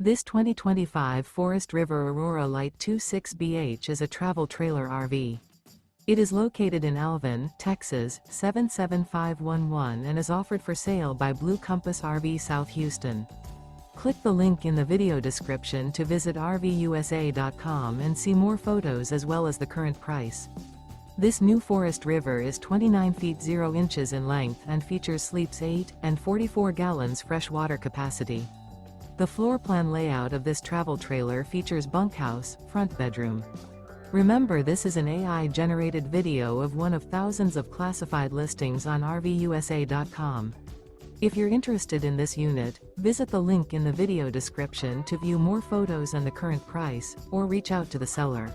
This 2025 Forest River Aurora Light 26BH is a travel trailer RV. It is located in Alvin, Texas, 77511 and is offered for sale by Blue Compass RV South Houston. Click the link in the video description to visit RVUSA.com and see more photos as well as the current price. This new Forest River is 29 feet 0 inches in length and features sleeps 8 and 44 gallons fresh water capacity. The floor plan layout of this travel trailer features bunkhouse, front bedroom. Remember, this is an AI-generated video of one of thousands of classified listings on RVUSA.com. If you're interested in this unit, visit the link in the video description to view more photos and the current price, or reach out to the seller.